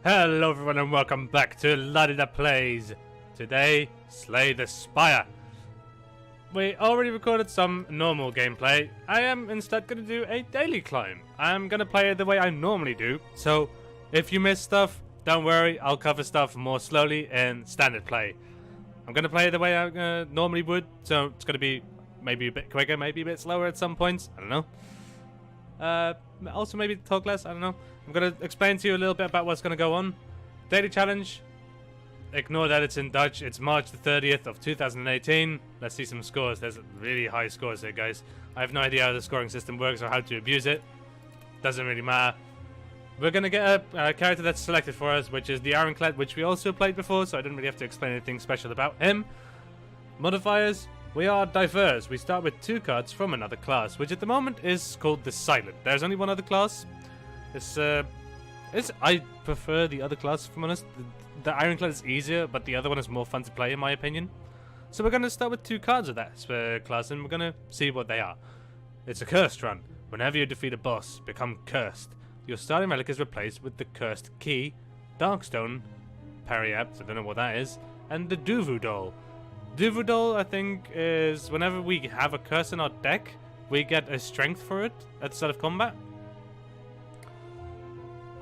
Hello everyone and welcome back to Ladida Plays. Today, slay the Spire. We already recorded some normal gameplay. I am instead going to do a daily climb. I'm going to play it the way I normally do. So, if you miss stuff, don't worry, I'll cover stuff more slowly in standard play. I'm going to play it the way I normally would, so it's going to be maybe a bit quicker, maybe a bit slower at some points. I don't know. Also maybe talk less, I don't know. I'm going to explain to you a little bit about what's going to go on. Daily challenge. Ignore that it's in Dutch. It's March the 30th of 2018. Let's see some scores. There's really high scores here, guys. I have no idea how the scoring system works or how to abuse it. Doesn't really matter. We're going to get a character that's selected for us, which is the Ironclad, which we also played before, so I didn't really have to explain anything special about him. Modifiers. We are diverse. We start with 2 cards from another class, which at the moment is called the Silent. There's only one other class. I prefer the other class, if I'm honest. The Ironclad is easier, but the other one is more fun to play, in my opinion. So we're going to start with 2 cards of that class, and we're going to see what they are. It's a cursed run. Whenever you defeat a boss, become cursed. Your starting relic is replaced with the Cursed Key, Darkstone, Periapt, I don't know what that is, and the Duvu Doll. Duvu Doll, I think, is whenever we have a curse in our deck, we get a strength for it at the start of combat.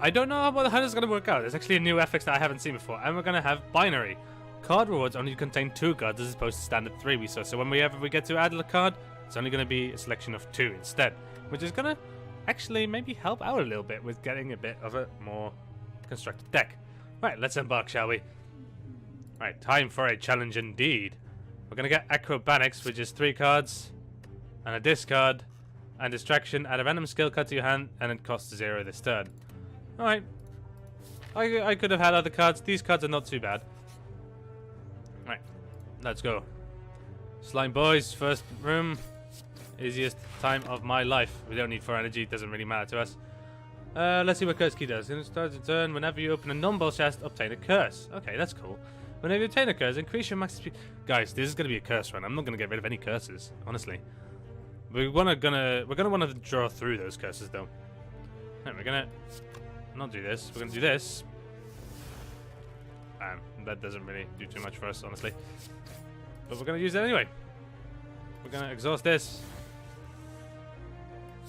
I don't know how this is going to work out. There's actually a new FX that I haven't seen before. And we're going to have binary. Card rewards only contain 2 cards as opposed to standard 3 we saw. So when we get to add a card, it's only going to be a selection of 2 instead. Which is going to actually maybe help out a little bit with getting a bit of a more constructed deck. Right, let's embark, shall we? Right, time for a challenge indeed. We're going to get Acrobatics, which is 3 cards. And a discard. And Distraction. Add a random skill card to your hand. And it costs 0 this turn. Alright. I could have had other cards. These cards are not too bad. Right. Let's go. Slime boys, first room. Easiest time of my life. We don't need 4 energy. It doesn't really matter to us. Let's see what Curse Key does. It starts a turn. Whenever you open a non-boss chest, obtain a curse. Okay, that's cool. Whenever you obtain a curse, increase your max speed. Guys, this is going to be a curse run. I'm not going to get rid of any curses, honestly. We're gonna want to draw through those curses, though. Right, we're going to not do this. We're going to do this. That doesn't really do too much for us, honestly. But we're going to use it anyway. We're going to exhaust this.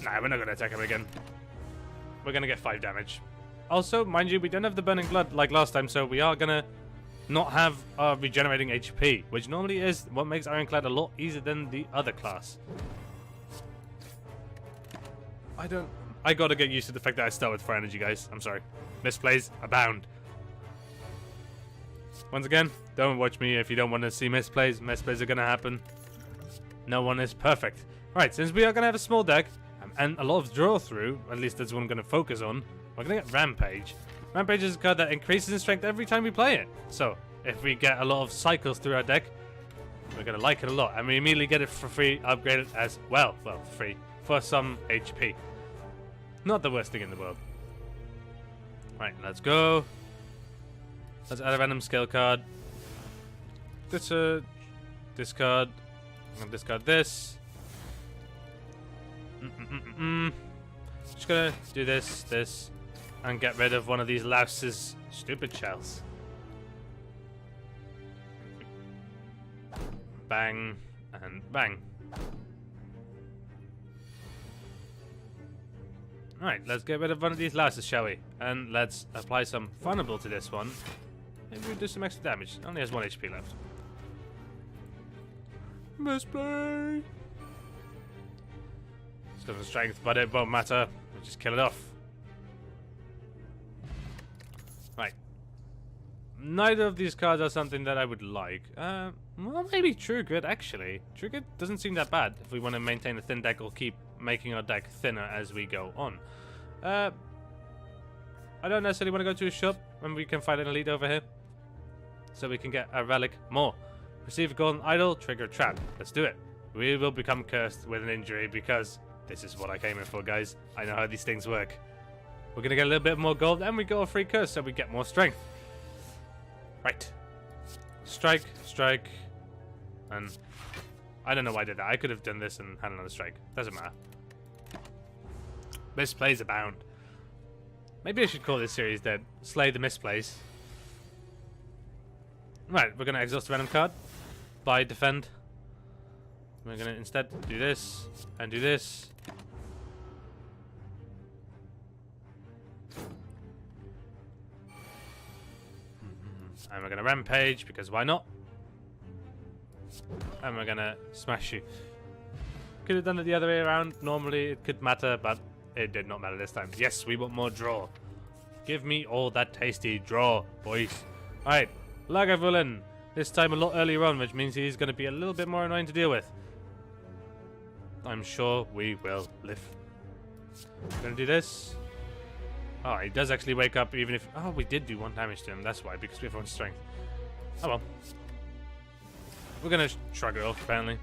Nah, we're not going to attack him again. We're going to get 5 damage. Also, mind you, we don't have the Burning Blood like last time, so we are going to not have our regenerating HP, which normally is what makes Ironclad a lot easier than the other class. I gotta get used to the fact that I start with 4 energy, guys. I'm sorry. Misplays abound. Once again, don't watch me if you don't want to see misplays. Misplays are gonna happen. No one is perfect. Right, since we are gonna have a small deck and a lot of draw through, at least that's what I'm gonna focus on, we're gonna get Rampage. Rampage is a card that increases in strength every time we play it. So, if we get a lot of cycles through our deck, we're gonna like it a lot. And we immediately get it for free, upgraded as well. Well, free. For some HP. Not the worst thing in the world. Right, let's go. Let's add a random skill card. Discard. I'm gonna discard this. Just gonna do this, and get rid of one of these louse's stupid shells. Bang and bang. Alright, let's get rid of one of these louses, shall we? And let's apply some Vulnerable to this one. Maybe we'll do some extra damage. It only has 1 HP left. Misplay! It's got some strength, but it won't matter. We'll just kill it off. Right. Neither of these cards are something that I would like. Well, maybe True Grit, actually. True Grit doesn't seem that bad if we want to maintain a thin deck or keep making our deck thinner as we go on. I don't necessarily want to go to a shop when we can find an elite over here. So we can get a relic more. Receive a golden idol, trigger a trap. Let's do it. We will become cursed with an injury because this is what I came in for, guys. I know how these things work. We're going to get a little bit more gold and we got a free curse so we get more strength. Right. Strike, strike, and I don't know why I did that. I could have done this and had another strike. Doesn't matter. Misplays abound. Maybe I should call this series then Slay the Misplays. Right, we're going to exhaust the random card. Buy, defend. We're going to instead do this and do this. And we're going to rampage because why not? And we're going to smash you. Could have done it the other way around. Normally it could matter, but it did not matter this time. Yes, we want more draw. Give me all that tasty draw, boys. Alright, Lagavulin. This time a lot earlier on, which means he's going to be a little bit more annoying to deal with. I'm sure we will live. We're going to do this. Oh, he does actually wake up even if... Oh, we did do 1 damage to him. That's why, because we have 1 strength. Oh well. We're going to shrug it off, apparently.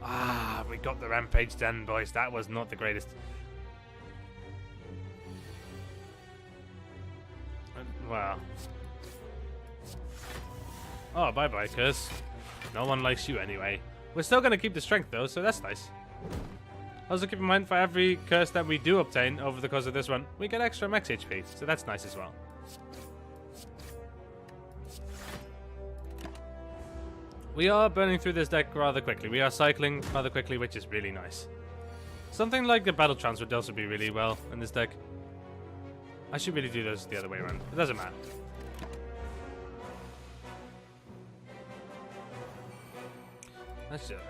Ah, we got the rampage done, boys. That was not the greatest. Wow. Oh, bye-bye, Curse. No one likes you anyway. We're still going to keep the strength, though, so that's nice. Also, keep in mind, for every curse that we do obtain over the course of this run, we get extra max HP, so that's nice as well. We are burning through this deck rather quickly. We are cycling rather quickly, which is really nice. Something like the Battle Trance would also be really well in this deck. I should really do those the other way around. It doesn't matter.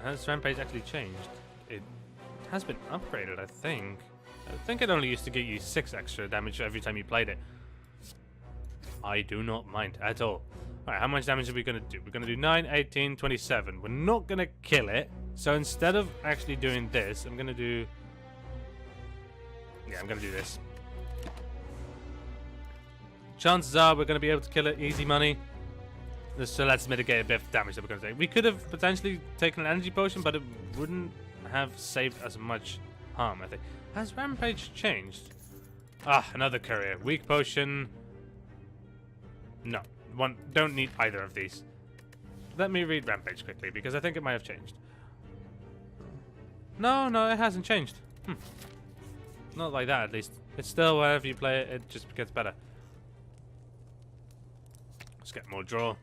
Has Rampage actually changed? It has been upgraded, I think. I think it only used to get you 6 extra damage every time you played it. I do not mind at all. Alright, how much damage are we going to do? We're going to do 9, 18, 27. We're not going to kill it. So instead of actually doing this, I'm going to do... Yeah, I'm going to do this. Chances are we're going to be able to kill it easy money. So let's mitigate a bit of damage that we're going to take. We could have potentially taken an energy potion, but it wouldn't have saved as much harm, I think. Has Rampage changed? Ah, another courier. Weak potion. No. Don't need either of these. Let me read Rampage quickly, because I think it might have changed. No, it hasn't changed. Not like that, at least. It's still, whenever you play it, it just gets better. Let's get more draw.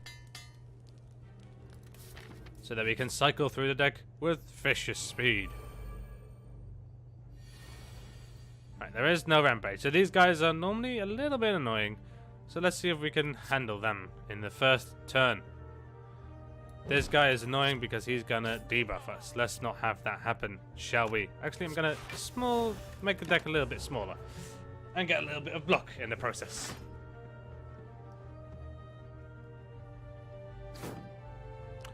So that we can cycle through the deck with vicious speed. Right, there is no Rampage. So these guys are normally a little bit annoying. So let's see if we can handle them in the first turn. This guy is annoying because he's gonna debuff us. Let's not have that happen, shall we? Actually, I'm gonna make the deck a little bit smaller and get a little bit of block in the process.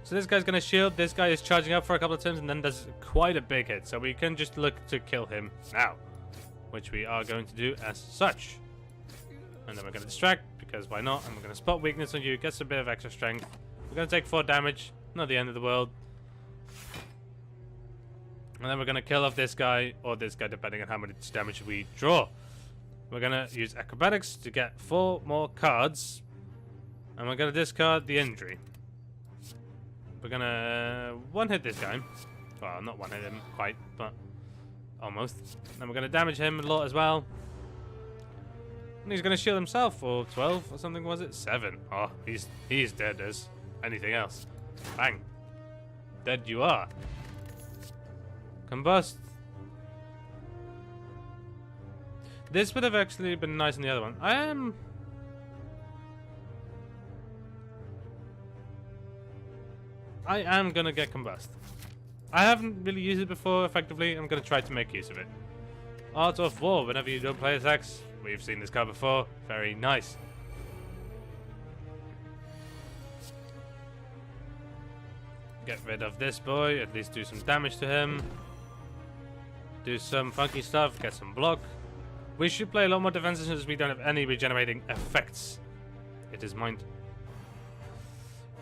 So this guy's gonna shield. This guy is charging up for a couple of turns and then does quite a big hit. So we can just look to kill him now, which we are going to do as such. And then we're going to distract, because why not? And we're going to spot weakness on you, gets a bit of extra strength. We're going to take 4 damage, not the end of the world. And then we're going to kill off this guy, or this guy, depending on how much damage we draw. We're going to use acrobatics to get 4 more cards. And we're going to discard the injury. We're going to one-hit this guy. Well, not one-hit him quite, but almost. And we're going to damage him a lot as well. And he's going to shield himself for 12 or something, was it? 7. Oh, he's dead as anything else. Bang. Dead you are. Combust. This would have actually been nice on the other one. I am going to get Combust. I haven't really used it before effectively. I'm going to try to make use of it. Art of War, whenever you don't play attacks. We've seen this card before. Very nice. Get rid of this boy. At least do some damage to him. Do some funky stuff. Get some block. We should play a lot more defenses since we don't have any regenerating effects. It is mind.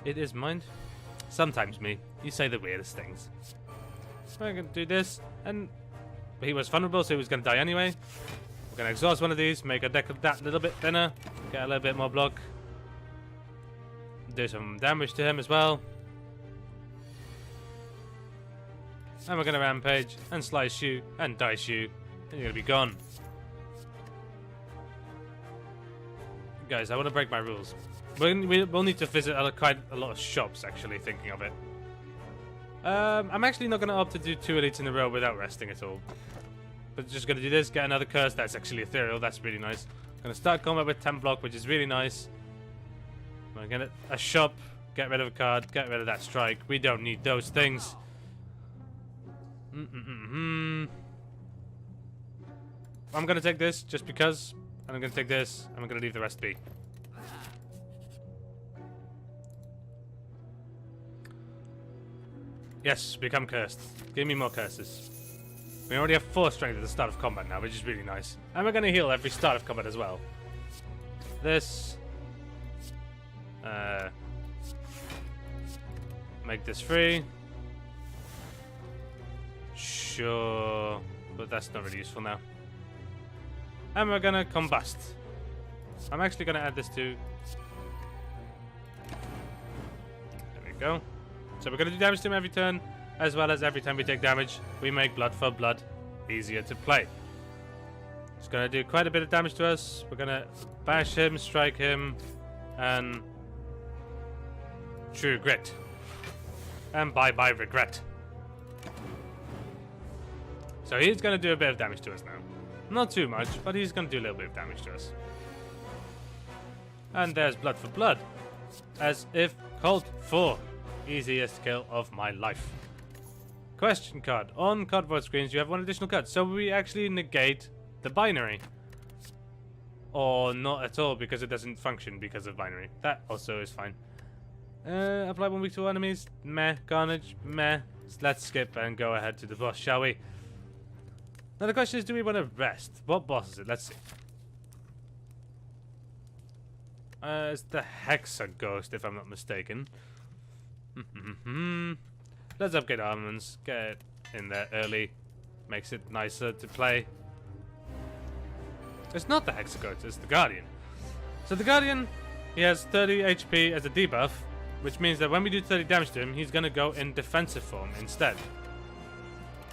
It is mind. Sometimes me. You say the weirdest things. We're going to do this. And he was vulnerable, so he was going to die anyway. We're going to exhaust one of these, make a deck that little bit thinner, get a little bit more block, do some damage to him as well. And we're going to rampage and slice you and dice you, and you're going to be gone. guys, I want to break my rules. We'll need to visit quite a lot of shops, actually, thinking of it. I'm actually not going to opt to do 2 elites in a row without resting at all. But just going to do this, get another curse. That's actually ethereal. That's really nice. Going to start combat with 10 block, which is really nice. I'm going to get a shop, get rid of a card, get rid of that strike. We don't need those things. I'm going to take this just because. And I'm going to take this, and I'm going to leave the rest be. Yes, become cursed. Give me more curses. We already have 4 strength at the start of combat now, which is really nice. And we're going to heal every start of combat as well. This. Make this free. Sure. But that's not really useful now. And we're going to combust. I'm actually going to add this to... There we go. So we're going to do damage to him every turn, as well as every time we take damage, we make blood for blood easier to play. It's going to do quite a bit of damage to us. We're going to bash him, strike him, and true grit. And bye-bye regret. So he's going to do a bit of damage to us now. Not too much, but he's going to do a little bit of damage to us. And there's blood for blood. As if called for. Easiest kill of my life. Question card. On cardboard screens, you have 1 additional card. So we actually negate the binary. Or not at all, because it doesn't function because of binary. That also is fine. Apply 1 week to enemies. Meh. Carnage. Meh. Let's skip and go ahead to the boss, shall we? Now the question is, do we want to rest? What boss is it? Let's see. It's the Hexa Ghost, if I'm not mistaken. Let's upgrade armaments. Get it in there early. Makes it nicer to play. It's not the Hexa Ghost, it's the Guardian. So the Guardian, he has 30 HP as a debuff, which means that when we do 30 damage to him, he's going to go in defensive form instead.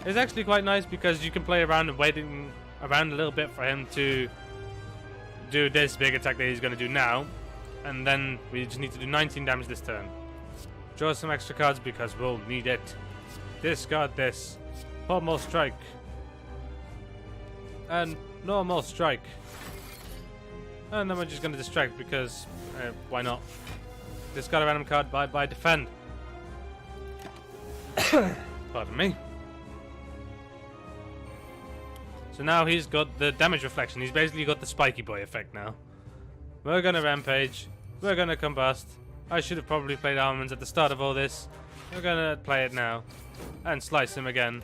It's actually quite nice because you can play around and waiting around a little bit for him to do this big attack that he's going to do now. And then we just need to do 19 damage this turn. Draw some extra cards because we'll need it. Discard this. Pommel strike. And normal strike. And then we're just going to distract because why not? Discard a random card, bye defend. Pardon me. So now he's got the damage reflection. He's basically got the spiky boy effect now. We're gonna rampage. We're gonna combust. I should have probably played armaments at the start of all this. We're gonna play it now. And slice him again.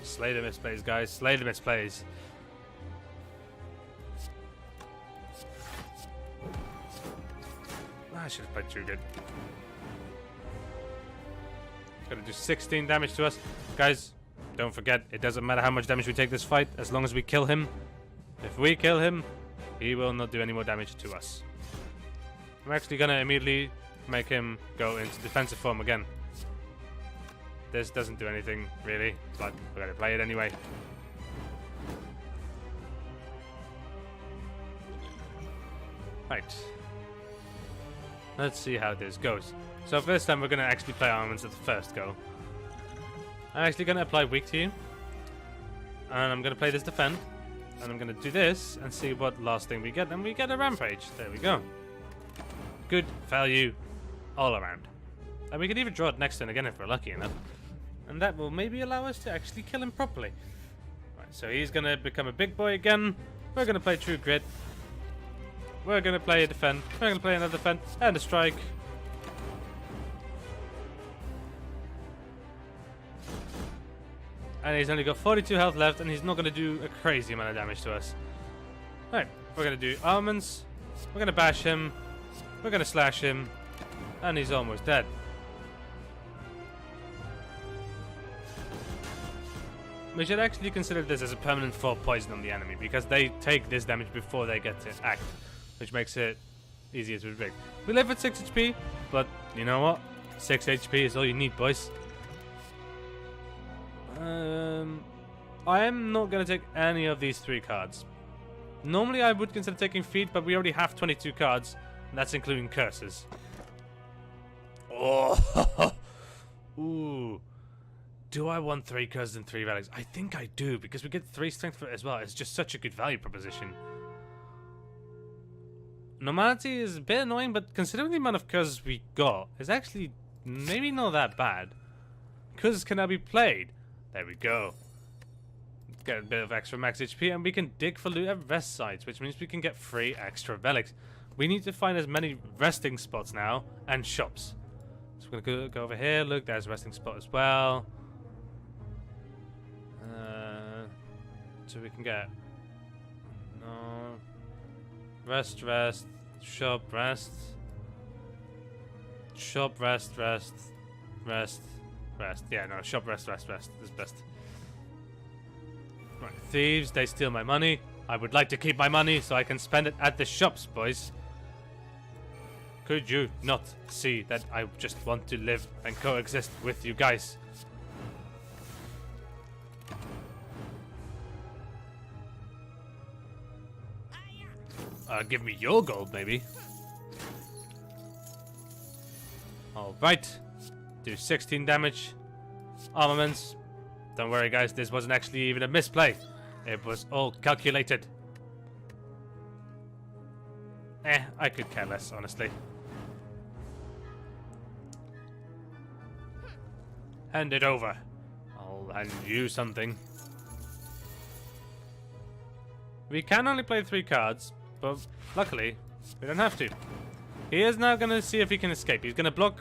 Slay the misplays, guys. Slay the misplays. I should have played too good. Gonna do 16 damage to us. Guys, don't forget, it doesn't matter how much damage we take this fight, as long as we kill him. If we kill him, he will not do any more damage to us. I'm actually gonna immediately make him go into defensive form again. This doesn't do anything, really, but we're gonna play it anyway. Right. Let's see how this goes. So first time we're going to actually play armaments at the first go. I'm actually going to apply weak to you. And I'm going to play this defend. And I'm going to do this and see what last thing we get. And we get a rampage. There we go. Good value all around. And we can even draw it next turn again if we're lucky enough. And that will maybe allow us to actually kill him properly. Right, so he's going to become a big boy again. We're going to play True Grit. We're going to play a defend. We're going to play another defend. And a strike. And he's only got 42 health left, and he's not going to do a crazy amount of damage to us. Alright, we're going to do almonds. We're going to bash him. We're going to slash him. And he's almost dead. We should actually consider this as a permanent 4 poison on the enemy, because they take this damage before they get to act, which makes it easier to predict. We live at 6 HP, but you know what? 6 HP is all you need, boys. I am not going to take any of these 3 cards. Normally I would consider taking feet, but we already have 22 cards, and that's including curses. Oh, ooh. Do I want 3 curses and 3 relics? I think I do, because we get 3 strength for it as well. It's just such a good value proposition. Normality is a bit annoying, but considering the amount of curses we got, it's actually maybe not that bad. Curses can now be played. There we go. Get a bit of extra max HP, and we can dig for loot at rest sites, which means we can get 3 extra relics. We need to find as many resting spots now, and shops. So we're going to go over here. Look, there's a resting spot as well. So we can get... No... Rest, shop, rest. Shop, rest. Yeah, no, shop, rest is best. Right, thieves, they steal my money. I would like to keep my money so I can spend it at the shops, boys. Could you not see that I just want to live and coexist with you guys? Give me your gold, maybe. Alright. Do 16 damage. Armaments. Don't worry, guys. This wasn't actually even a misplay. It was all calculated. I could care less, honestly. Hand it over. I'll hand you something. We can only play 3 cards. But luckily, we don't have to. He is now going to see if he can escape. He's going to block,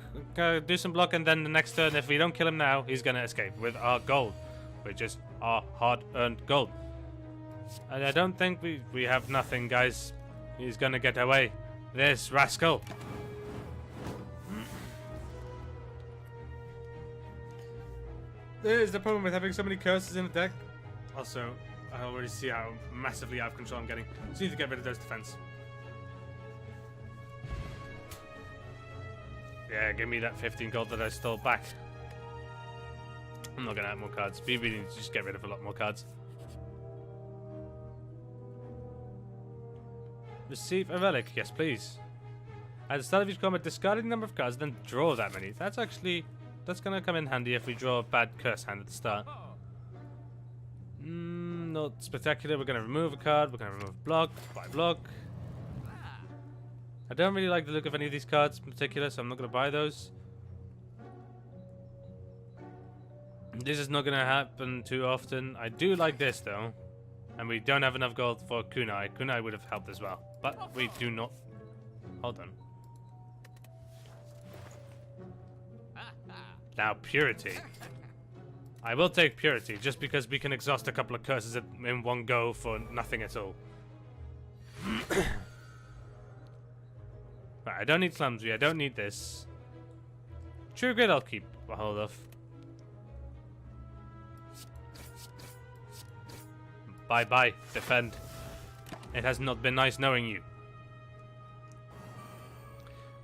do some block, and then the next turn, if we don't kill him now, he's going to escape with our gold, which is our hard-earned gold. And I don't think we have nothing, guys. He's going to get away. This rascal. There's the problem with having so many curses in the deck. Also, I already see how massively out of control I'm getting. So need to get rid of those defense. Yeah, give me that 15 gold that I stole back. I'm not going to add more cards. We really need to just get rid of a lot more cards. Receive a relic. Yes, please. At the start of each combat, discard a number of cards, then draw that many. That's going to come in handy if we draw a bad curse hand at the start. Not spectacular. We're going to remove a card. We're going to remove block by block. I don't really like the look of any of these cards in particular, so I'm not going to buy those. This is not going to happen too often. I do like this, though. And we don't have enough gold for Kunai. Kunai would have helped as well. But we do not. Hold on. Now, Purity. I will take Purity, just because we can exhaust a couple of curses in one go for nothing at all. Right, I don't need Clumsy, I don't need this. True Grit I'll keep a hold of. Bye-bye, defend. It has not been nice knowing you.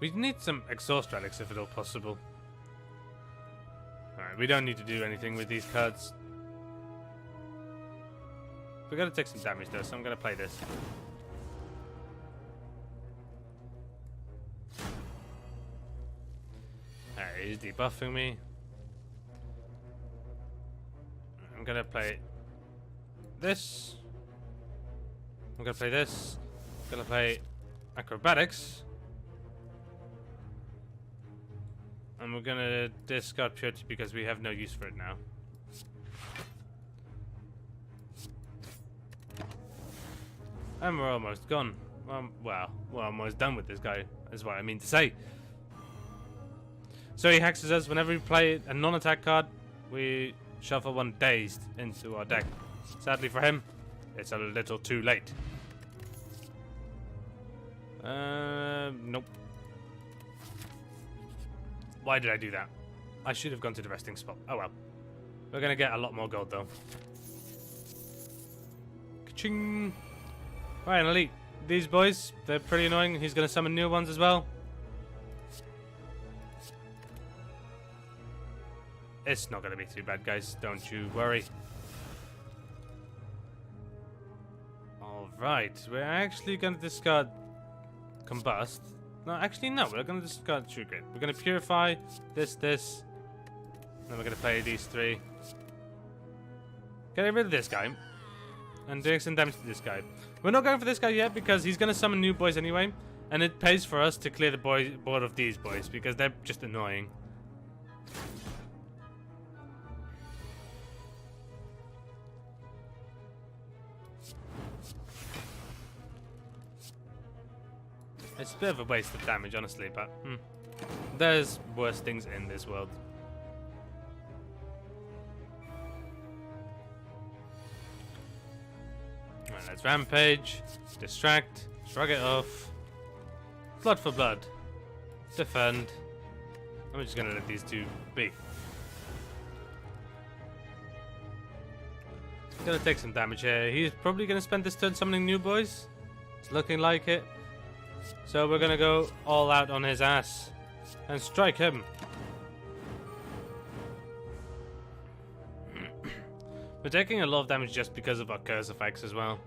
We need some exhaust relics if at all possible. Alright, we don't need to do anything with these cards. We're going to take some damage though, so I'm going to play this. Alright, he's debuffing me. I'm going to play this. I'm going to play this. I'm going to play Acrobatics. And we're going to discard Purity because we have no use for it now. And we're almost gone. Well, we're almost done with this guy, is what I mean to say. So he hexes us. Whenever we play a non-attack card, we shuffle one Dazed into our deck. Sadly for him, it's a little too late. Nope. Why did I do that? I should have gone to the resting spot. Oh well. We're going to get a lot more gold though. Ka-ching! Right, and Elite. These boys, they're pretty annoying. He's going to summon new ones as well. It's not going to be too bad, guys. Don't you worry. Alright, we're actually going to discard Combust. No, actually no, we're going to discard True Grit. We're going to Purify this, then we're going to play these 3. Get rid of this guy. And doing some damage to this guy. We're not going for this guy yet because he's going to summon new boys anyway. And it pays for us to clear the board of these boys because they're just annoying. It's a bit of a waste of damage, honestly, but there's worse things in this world. Alright, let's Rampage, Distract, Shrug it off, Blood for Blood, Defend. I'm just gonna let these 2 be. He's gonna take some damage here. He's probably gonna spend this turn summoning new boys. It's looking like it. So we're gonna go all out on his ass and strike him. We're taking a lot of damage just because of our curse effects as well.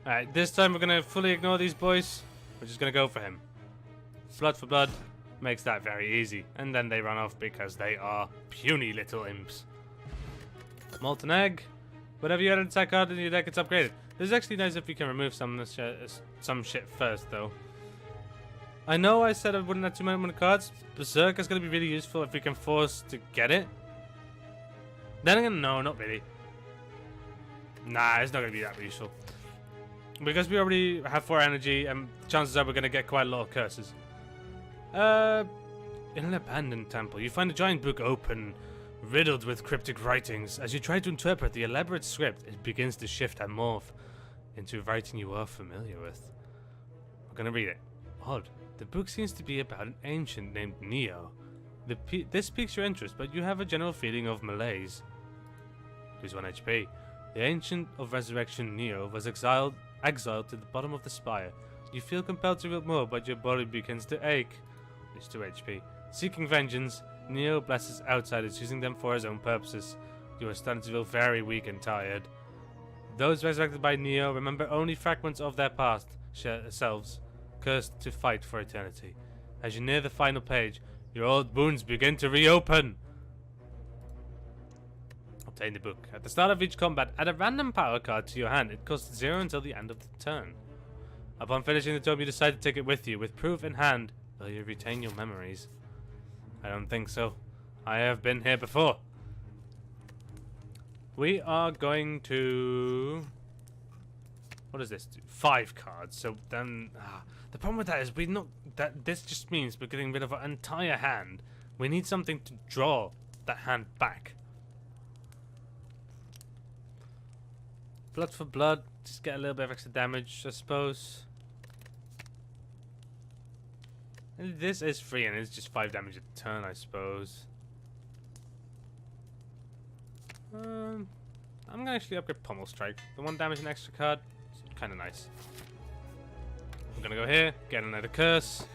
Alright, this time we're gonna fully ignore these boys. We're just gonna go for him. Blood for Blood makes that very easy. And then they run off because they are puny little imps. Molten Egg. Whatever you add inside card in your deck, it's upgraded. This is actually nice if we can remove some shit first, though. I know I said I wouldn't have too many cards. Berserk is going to be really useful if we can force to get it. Then again, no, not really. Nah, it's not going to be that useful. Because we already have 4 energy, and chances are we're going to get quite a lot of curses. In an abandoned temple, you find a giant book open, riddled with cryptic writings. As you try to interpret the elaborate script, it begins to shift and morph into writing you are familiar with. I'm going to read it. Odd. The book seems to be about an ancient named Neo. This piques your interest, but you have a general feeling of malaise. Lose 1 HP. The Ancient of Resurrection Neo was exiled to the bottom of the Spire. You feel compelled to read more, but your body begins to ache. Lose 2 HP. Seeking vengeance, Neo blesses outsiders, using them for his own purposes. You are starting to feel very weak and tired. Those resurrected by Neo remember only fragments of their past selves, cursed to fight for eternity. As you near the final page, your old wounds begin to reopen. Obtain the book. At the start of each combat, add a random power card to your hand. It costs 0 until the end of the turn. Upon finishing the tome, you decide to take it with you. With proof in hand, will you retain your memories? I don't think so. I have been here before. We are going to... What does this do? 5 cards. So then... the problem with that is this just means we're getting rid of our entire hand. We need something to draw that hand back. Blood for Blood. Just get a little bit of extra damage, I suppose. And this is free and it's just 5 damage a turn, I suppose. I'm gonna actually upgrade Pommel Strike. The 1 damage and extra card. It's kind of nice. I'm gonna go here, get another curse.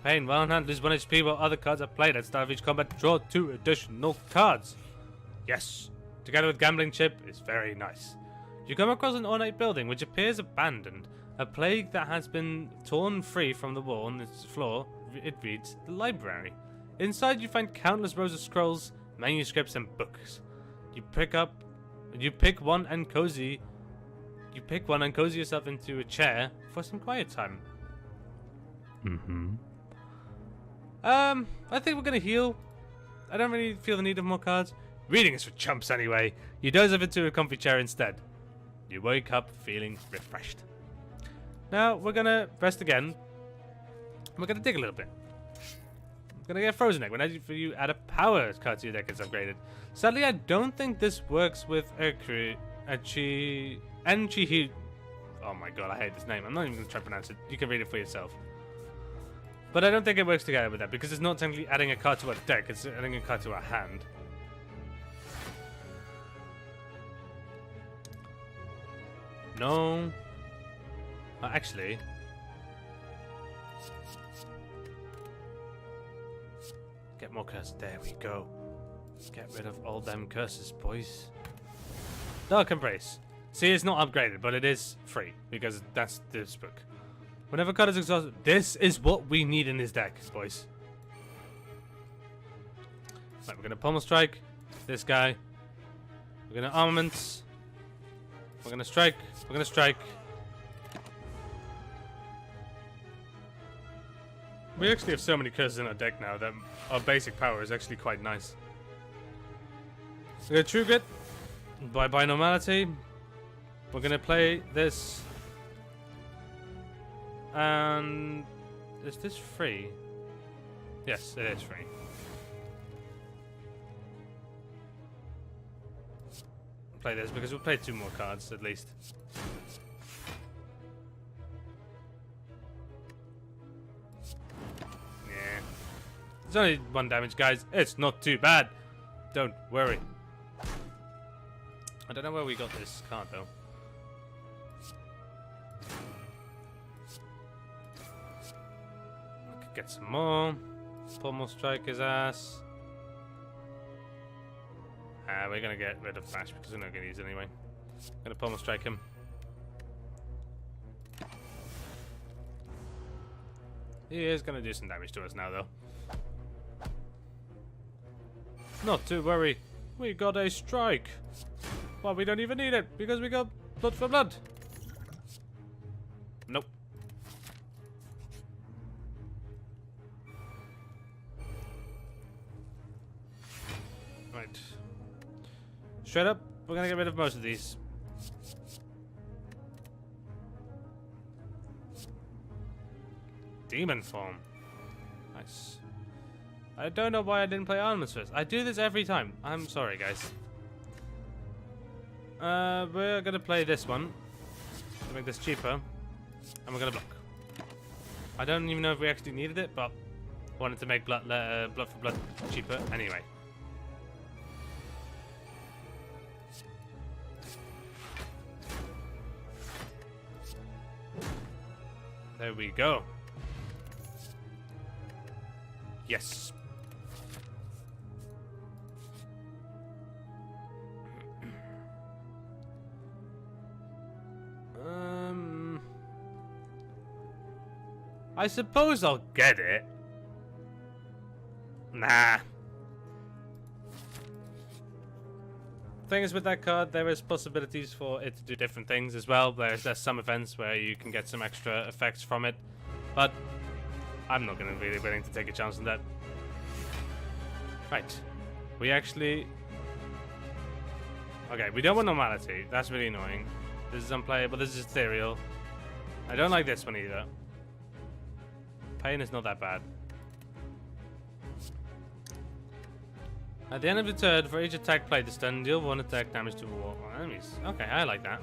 Pain, well in hand, lose 1 HP while other cards are played. At the start of each combat, draw 2 additional cards. Yes. Together with Gambling Chip, it's very nice. You come across an ornate building which appears abandoned. A plague that has been torn free from the wall on its floor. It reads, the library. Inside you find countless rows of scrolls, manuscripts and books. You pick one and cozy yourself into a chair for some quiet time. I think we're gonna heal. I don't really feel the need of more cards. Reading is for chumps anyway. You doze off into a comfy chair instead. You wake up feeling refreshed. Now we're gonna rest again. We're gonna dig a little bit. We're gonna get a Frozen Egg. When you add a power card to your deck, it's upgraded. Sadly, I don't think this works with Enchi. Oh my god, I hate this name. I'm not even gonna try to pronounce it. You can read it for yourself. But I don't think it works together with that because it's not technically adding a card to our deck. It's adding a card to our hand. No. Actually. Get more curses. There we go. Get rid of all them curses, boys. Dark Embrace. See, it's not upgraded, but it is free because that's this book. Whenever card is exhausted, this is what we need in this deck, boys. Right, we're gonna pommel strike this guy. We're gonna armaments. We're gonna strike. We're gonna strike. We actually have so many curses in our deck now that our basic power is actually quite nice. We're gonna True Grit by normality. We're gonna play this. And is this free? Yes, it is free. Play this because we'll play 2 more cards at least. Yeah. It's only 1 damage, guys. It's not too bad. Don't worry. I don't know where we got this card though. I could get some more. Pommel strike his ass. We're gonna get rid of Flash because we're not gonna use it anyway. Gonna pommel strike him. He is gonna do some damage to us now, though. Not to worry, we got a strike. Well, we don't even need it because we got blood for blood. Nope. Right. Straight up, we're gonna get rid of most of these. Demon form. Nice. I don't know why I didn't play armaments first. I do this every time. I'm sorry, guys. We're gonna play this one to make this cheaper, and we're gonna block. I don't even know if we actually needed it, but wanted to make blood for blood cheaper anyway. There we go. Yes. I suppose I'll get it. Nah. Thing is, with that card, there is possibilities for it to do different things as well. There's some events where you can get some extra effects from it, but I'm not going to be really willing to take a chance on that. Right. We actually... Okay, we don't want normality. That's really annoying. This is unplayable. This is ethereal. I don't like this one either. Pain is not that bad. At the end of the turn, for each attack played this turn, deal 1 attack damage to all enemies. Okay, I like that.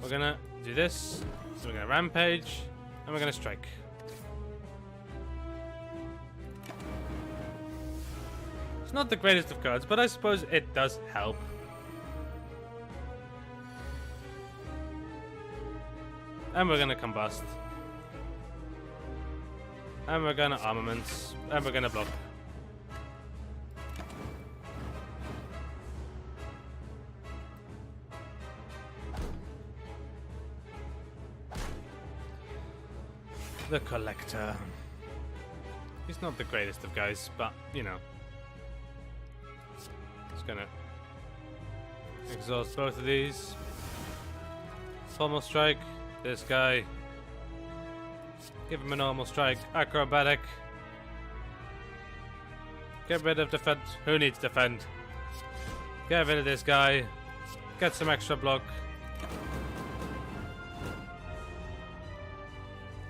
We're gonna do this. So we're gonna rampage, and we're gonna strike. It's not the greatest of cards, but I suppose it does help. And we're gonna combust. And we're gonna armaments. And we're gonna block. The Collector. He's not the greatest of guys, but, you know. Just gonna exhaust both of these. Pommel strike. This guy. Give him a normal strike. Acrobatic. Get rid of defense. Who needs defend? Get rid of this guy. Get some extra block.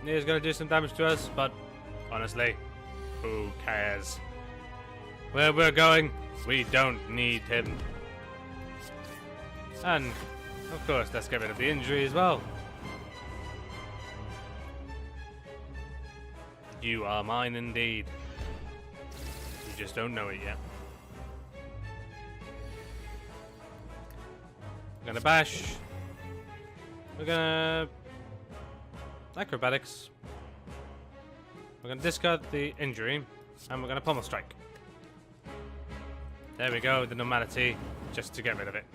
He's gonna do some damage to us, but honestly, who cares? Where we're going, we don't need him. And, of course, let's get rid of the injury as well. You are mine indeed. You just don't know it yet. We're gonna bash. We're gonna... acrobatics. We're gonna discard the injury. And we're gonna pommel strike. There we go, the normality, just to get rid of it.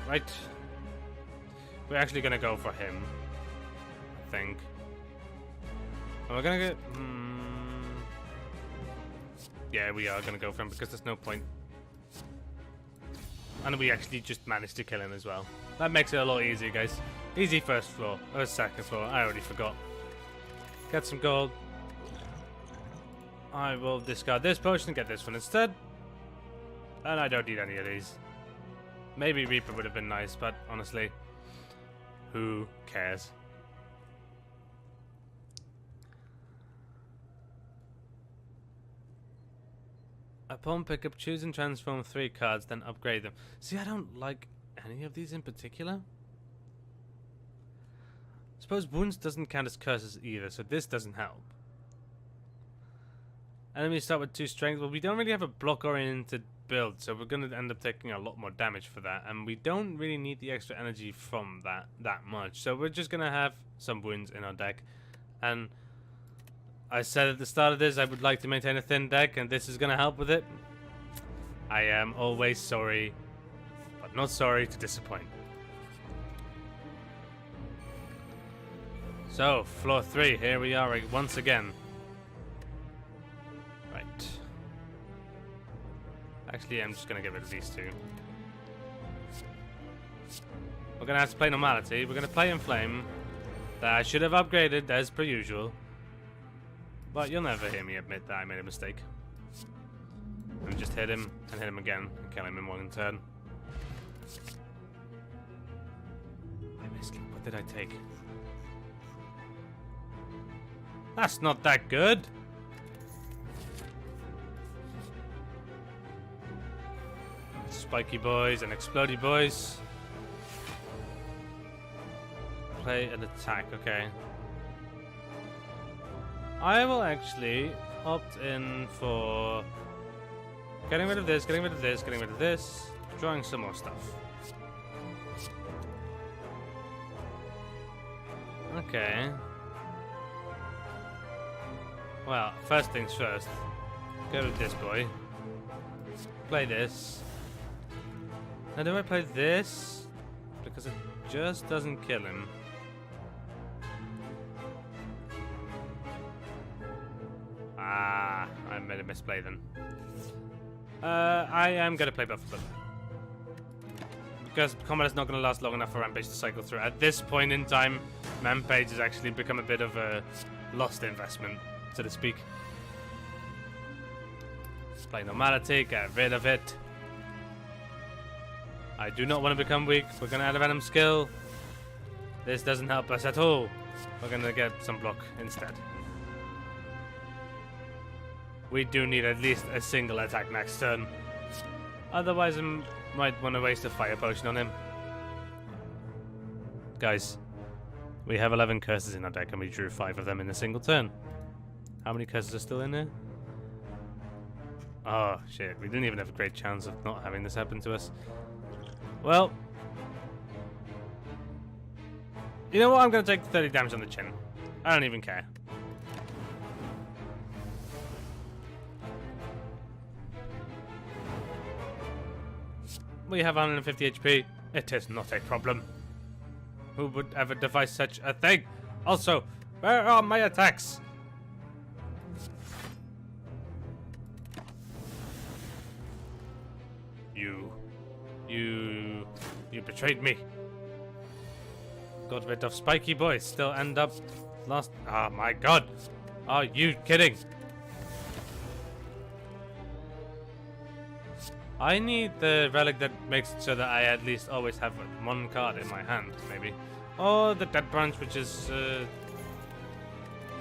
Right. We're actually gonna go for him. I think. And we're gonna get... yeah, we are gonna go for him because there's no point. And we actually just managed to kill him as well. That makes it a lot easier, guys. Easy first floor. Or second floor. I already forgot. Get some gold. I will discard this potion and get this one instead. And I don't need any of these. Maybe Reaper would have been nice, but honestly, who cares? Upon pickup, choose and transform 3 cards, then upgrade them. See, I don't like any of these in particular. Suppose wounds doesn't count as curses either, so this doesn't help. Enemies start with 2 strength. Well, we don't really have a block-oriented build, so we're going to end up taking a lot more damage for that. And we don't really need the extra energy from that much. So we're just going to have some wounds in our deck. And I said at the start of this I would like to maintain a thin deck, and this is going to help with it. I am always sorry, but not sorry to disappoint. So, floor 3, here we are once again. Right. Actually, I'm just going to get rid of these 2. We're going to have to play Normality. We're going to play Inflame. That I should have upgraded as per usual. But you'll never hear me admit that I made a mistake. And just hit him, and hit him again, and kill him in 1 turn. I missed. What did I take? That's not that good. Spiky boys and explodey boys. Play an attack, okay. I will actually opt in for getting rid of this, getting rid of this, getting rid of this, drawing some more stuff. Okay. Well, first things first. Go with this boy. Play this. Now do I play this? Because it just doesn't kill him. Ah, I made a misplay then. I am going to play both of them. Because combat is not going to last long enough for Rampage to cycle through. At this point in time, Rampage has actually become a bit of a lost investment, so to speak. Let's play Normality, get rid of it. I do not want to become weak. We're going to add a Venom skill. This doesn't help us at all. We're going to get some block instead. We do need at least a single attack next turn. Otherwise, I might want to waste a fire potion on him. Guys, we have 11 curses in our deck and we drew 5 of them in a single turn. How many curses are still in there? Oh, shit. We didn't even have a great chance of not having this happen to us. Well, you know what? I'm going to take 30 damage on the chin. I don't even care. We have 150 HP. It is not a problem. Who would ever devise such a thing? Also, where are my attacks? You betrayed me. Got rid of spiky boys. Still end up lost. Oh my god. Are you kidding? I need the relic that makes it so that I at least always have 1 card in my hand, maybe. Or the dead branch, which is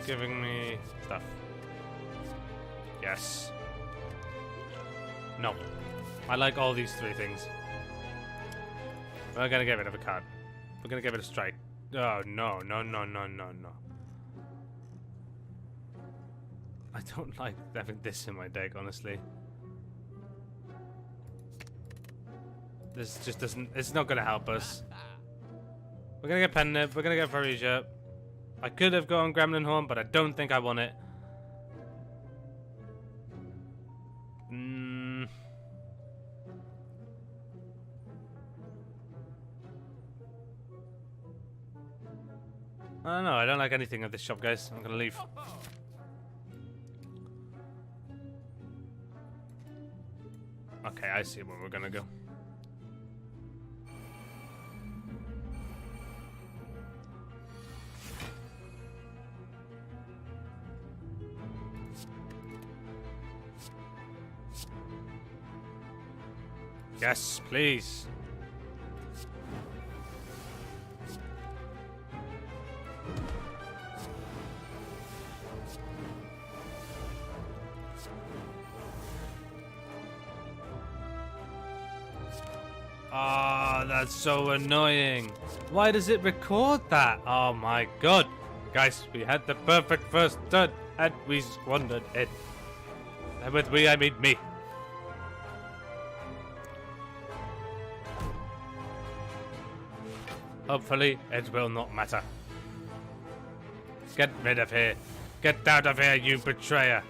giving me stuff. Yes. No. I like all these 3 things. We're gonna get rid of a card. We're gonna get rid of strike. Oh, no, no, no, no, no, no. I don't like having this in my deck, honestly. This just doesn't... It's not going to help us. We're going to get Pen Nib. We're going to get Varisia. I could have gone Gremlin Horn, but I don't think I want it. I don't know. I don't like anything of this shop, guys. I'm gonna leave. Okay, I see where we're gonna go. Yes, please. Ah, that's so annoying. Why does it record that? Oh my god. Guys, we had the perfect first turn and we squandered it. And with we, I mean me. Hopefully, it will not matter. Get rid of here. Get out of here, you betrayer.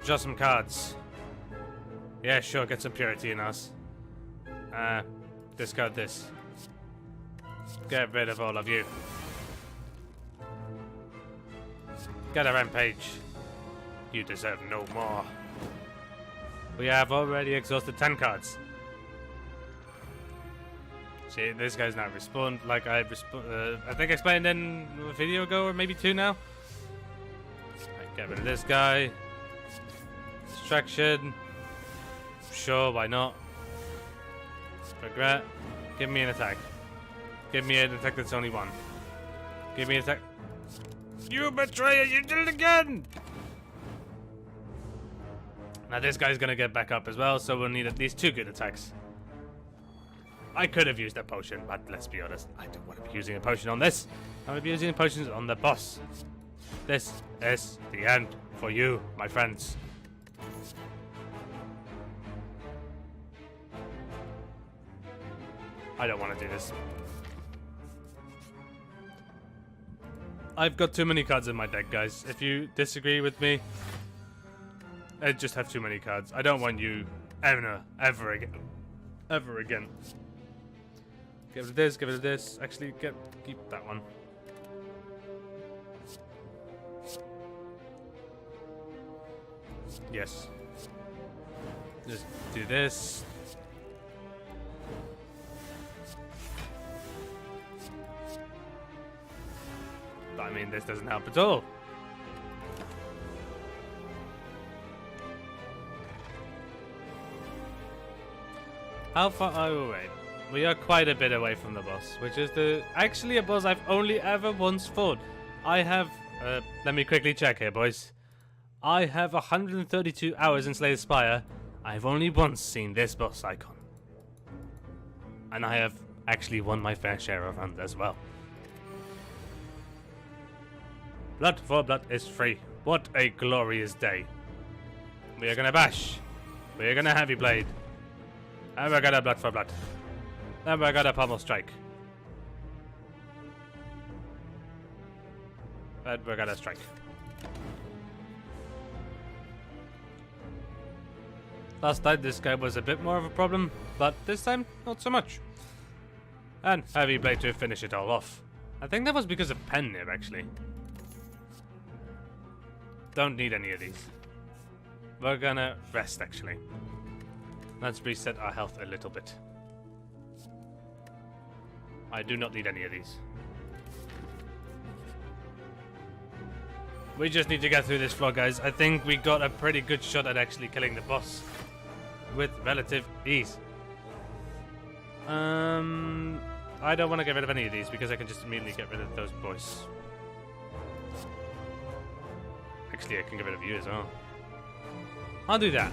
Draw some cards. Yeah, sure, get some purity in us. Discard this. Get rid of all of you. Get a rampage. You deserve no more. We have already exhausted 10 cards. See, this guy's not respawned like I think I explained in a video ago, or maybe 2 now. Right, get rid of this guy. Distraction. Sure, why not? Regret. Give me an attack. Give me an attack that's only 1. Give me an attack. You betrayer, you did it again! Now this guy's gonna get back up as well, so we'll need at least 2 good attacks. I could have used a potion, but let's be honest, I don't want to be using a potion on this. I want to be using potions on the boss. This is the end for you, my friends. I don't want to do this. I've got too many cards in my deck, guys. If you disagree with me, I just have too many cards. I don't want you ever again. Get rid of this, get rid of this. Actually, keep that one. Yes. Just do this. But I mean, this doesn't help at all. How far are we away? We are quite a bit away from the boss, which is actually a boss I've only ever once fought. I have, let me quickly check here, boys. I have 132 hours in Slay the Spire. I've only once seen this boss icon. And I have actually won my fair share of runs as well. Blood for blood is free. What a glorious day. We are gonna bash. We are gonna heavy blade. And we're gonna blood for blood. Then we're gonna pummel strike. And we're gonna strike. Last time this guy was a bit more of a problem, but this time not so much. And heavy blade to finish it all off. I think that was because of pen nib actually. Don't need any of these. We're gonna rest actually. Let's reset our health a little bit. I do not need any of these. We just need to get through this floor, guys. I think we got a pretty good shot at actually killing the boss with relative ease. I don't want to get rid of any of these because I can just immediately get rid of those boys. Actually, I can get rid of you as well. I'll do that.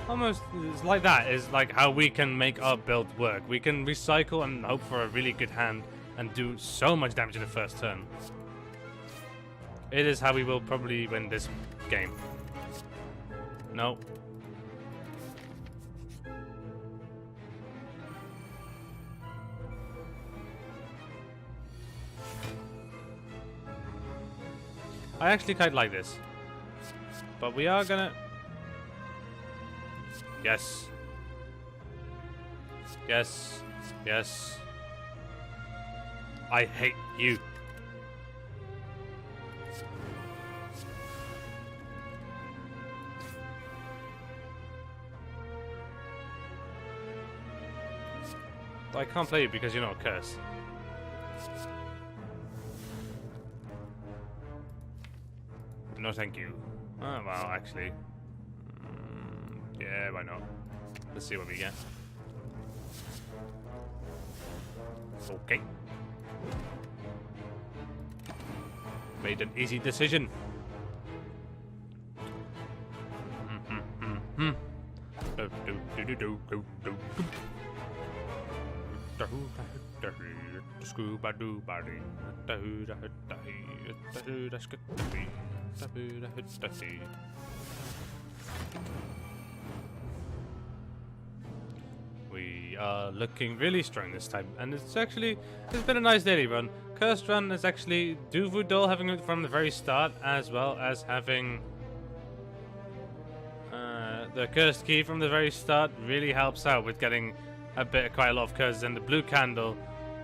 Almost like that is like how we can make our build work. We can recycle and hope for a really good hand and do so much damage in the first turn. It is how we will probably win this game. No. I actually quite like this. But we are gonna... Yes. Yes. Yes. I hate you. I can't play you because you're not cursed. No, thank you. Oh, well, actually. Yeah, why not? Let's see what we get. Okay. Made an easy decision. We are looking really strong this time, and it's been a nice daily run. Cursed run is actually Duvu Doll having it from the very start, as well as having the cursed key from the very start really helps out with getting quite a lot of curses, and the blue candle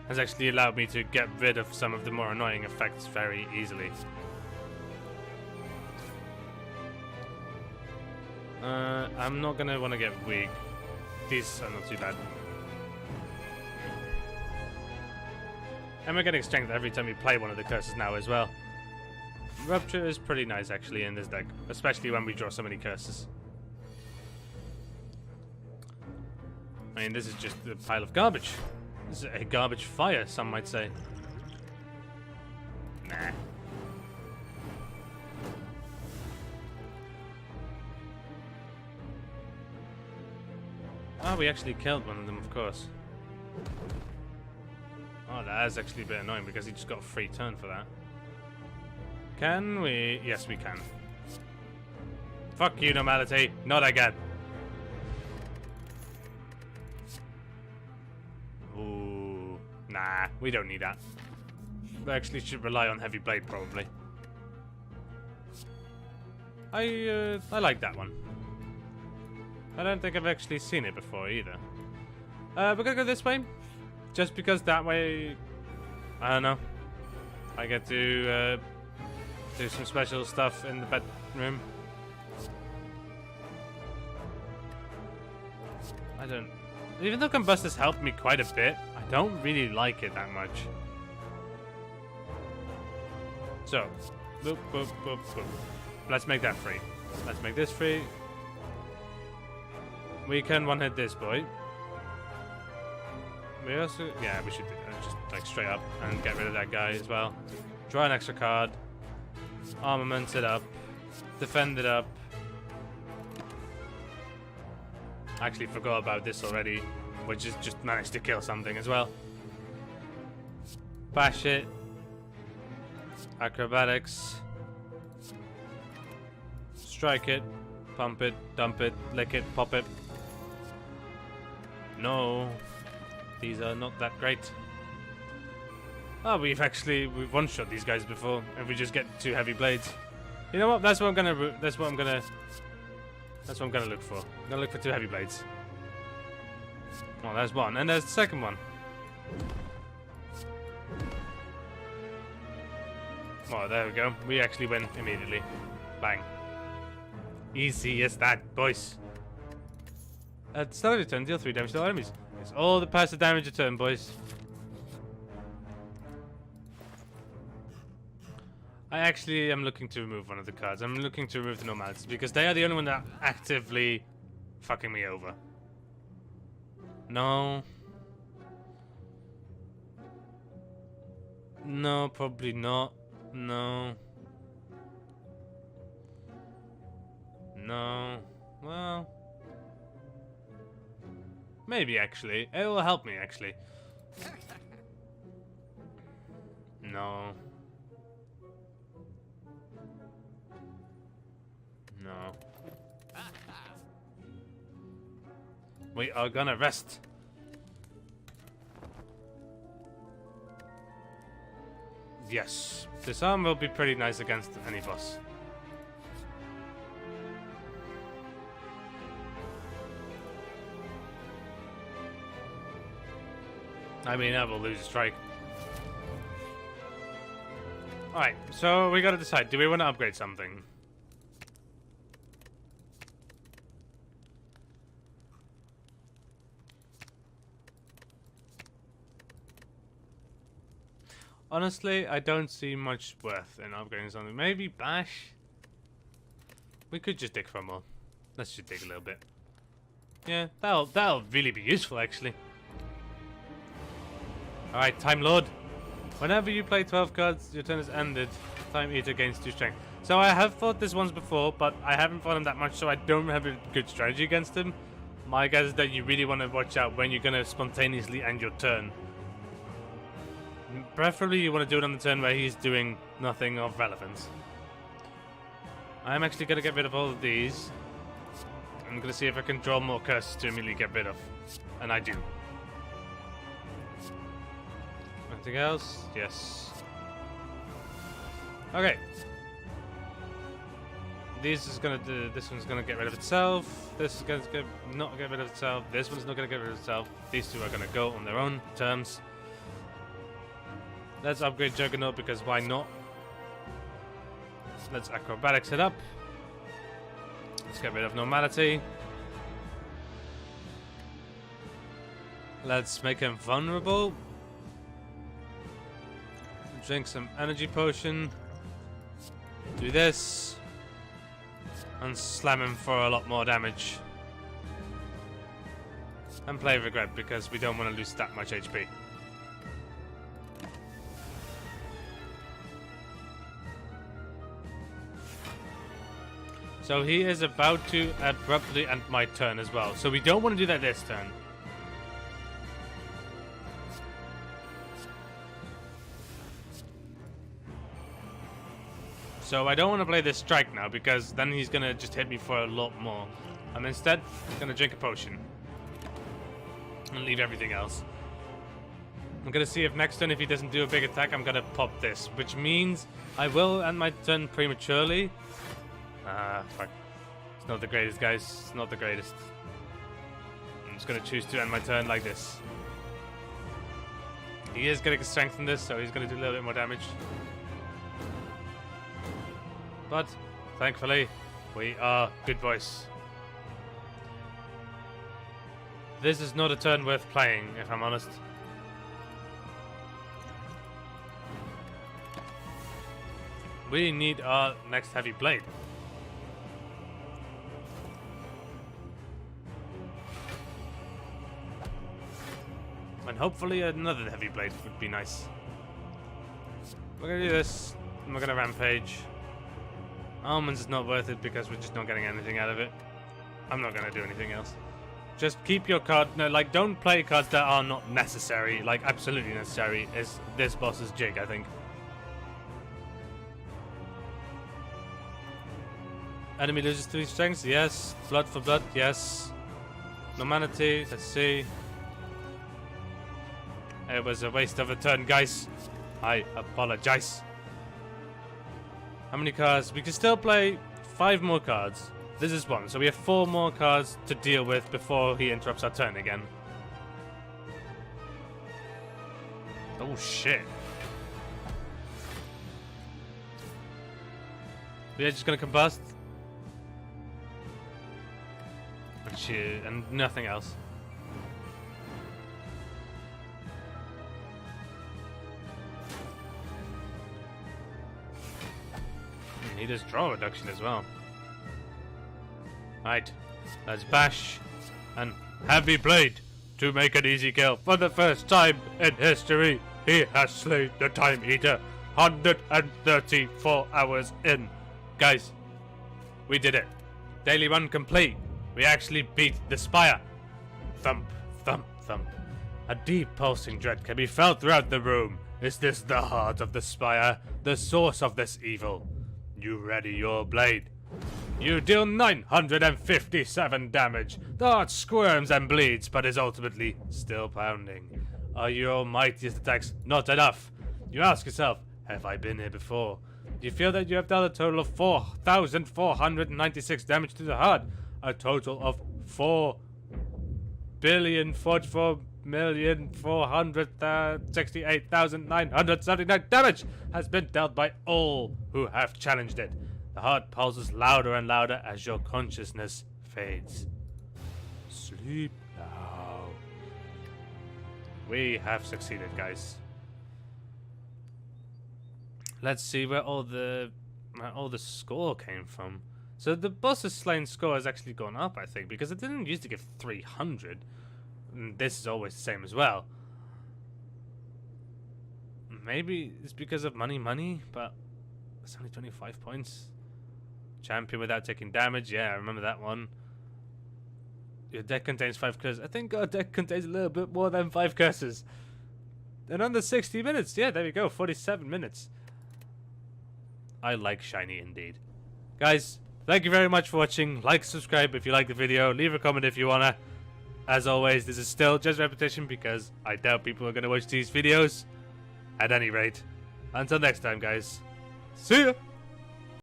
has actually allowed me to get rid of some of the more annoying effects very easily. I'm not gonna want to get weak. These are not too bad. And we're getting strength every time we play one of the curses now as well. Rupture is pretty nice actually in this deck, especially when we draw so many curses. I mean, this is just a pile of garbage. This is a garbage fire, some might say. Nah. Oh, we actually killed one of them, of course. Oh, that is actually a bit annoying because he just got a free turn for that. Can we? Yes, we can. Fuck you, Normality. Not again. Ooh. Nah, we don't need that. We actually should rely on Heavy Blade, probably. I like that one. I don't think I've actually seen it before either. We're gonna go this way, just because that way, I don't know, I get to do some special stuff in the bedroom. I don't, even though Combust has helped me quite a bit, I don't really like it that much. So, boop, boop, boop, boop. Let's make that free. Let's make this free. We can one-hit this boy. We also, yeah, we should do that. Just like straight up and get rid of that guy as well. Draw an extra card. Armament it up. Defend it up. Actually forgot about this already, which is just managed to kill something as well. Bash it. Acrobatics. Strike it. Pump it. Dump it. Lick it. Pop it. No, these are not that great. Oh, we've one-shot these guys before, and we just get 2 heavy blades. You know what? That's what I'm gonna look for. I'm gonna look for 2 heavy blades. Oh, there's one, and there's the second one. Oh, there we go. We actually win immediately. Bang. Easy as that, boys. At the start of your turn, deal 3 damage to all enemies. It's all the passive damage a turn, boys. I actually am looking to remove one of the cards. I'm looking to remove the Normalities because they are the only one that are actively fucking me over. No. No, probably not. No. No. Well... maybe, actually. It will help me, actually. No. No. We are gonna rest. Yes. Disarm will be pretty nice against any boss. I mean, I will lose a strike. Alright, so we gotta decide. Do we want to upgrade something? Honestly, I don't see much worth in upgrading something. Maybe Bash? We could just dig for more. Let's just dig a little bit. Yeah, that'll really be useful, actually. Alright, Time Lord. Whenever you play 12 cards, your turn is ended. Time Eater gains 2 strength. So I have fought this once before, but I haven't fought him that much, so I don't have a good strategy against him. My guess is that you really want to watch out when you're going to spontaneously end your turn. Preferably you want to do it on the turn where he's doing nothing of relevance. I'm actually going to get rid of all of these. I'm going to see if I can draw more curses to immediately get rid of. And I do. Anything else? Yes. Okay. This one's gonna get rid of itself. This is gonna not get rid of itself. This one's not gonna get rid of itself. These two are gonna go on their own terms. Let's upgrade Juggernaut because why not? Let's acrobatics it up. Let's get rid of normality. Let's make him vulnerable. Drink some energy potion. Do this. And slam him for a lot more damage. And play regret because we don't want to lose that much HP. So he is about to abruptly end my turn as well. So we don't want to do that this turn. So I don't want to play this strike now because then he's going to just hit me for a lot more. I'm instead going to drink a potion. And leave everything else. I'm going to see if next turn, if he doesn't do a big attack, I'm going to pop this. Which means I will end my turn prematurely. Fuck. It's not the greatest, guys. It's not the greatest. I'm just going to choose to end my turn like this. He is going to strengthen this, so he's going to do a little bit more damage. But, thankfully, we are good boys. This is not a turn worth playing, if I'm honest. We need our next heavy blade. And hopefully another heavy blade would be nice. We're gonna do this, and we're gonna rampage. Almonds is not worth it because we're just not getting anything out of it. I'm not gonna do anything else. Just keep your card. No, like, don't play cards that are not necessary. Like, absolutely necessary is this boss's jig, I think. Enemy loses 3 strengths, yes. Blood for blood, yes. Normality, let's see. It was a waste of a turn, guys. I apologize. How many cards? We can still play 5 more cards. This is 1, so we have 4 more cards to deal with before he interrupts our turn again. Oh shit. We're just gonna combust. And nothing else. He does draw reduction as well. Right, let's bash and heavy blade to make an easy kill. For the first time in history, he has slain the Time Eater. 134 hours in. Guys, we did it. Daily run complete. We actually beat the Spire. Thump, thump, thump. A deep pulsing dread can be felt throughout the room. Is this the heart of the Spire? The source of this evil? You ready your blade. You deal 957 damage. The heart squirms and bleeds, but is ultimately still pounding. Are your mightiest attacks not enough? You ask yourself, have I been here before? You feel that you have dealt a total of 4,496 damage to the heart. A total of 4,044 5,468,979 damage has been dealt by all who have challenged it. The heart pulses louder and louder as your consciousness fades. Sleep now. We have succeeded, guys. Let's see where all the score came from. So the boss's slain score has actually gone up, I think, because it didn't used to give 300. And this is always the same as well. Maybe it's because of money, but it's only 25 points. Champion without taking damage, yeah, I remember that one. Your deck contains 5 curses. I think our deck contains a little bit more than 5 curses. And under 60 minutes, yeah, there we go, 47 minutes. I like shiny indeed. Guys, thank you very much for watching. Like, subscribe if you like the video. Leave a comment if you wanna. As always, this is still just repetition because I doubt people are gonna watch these videos. At any rate, until next time, guys. See ya!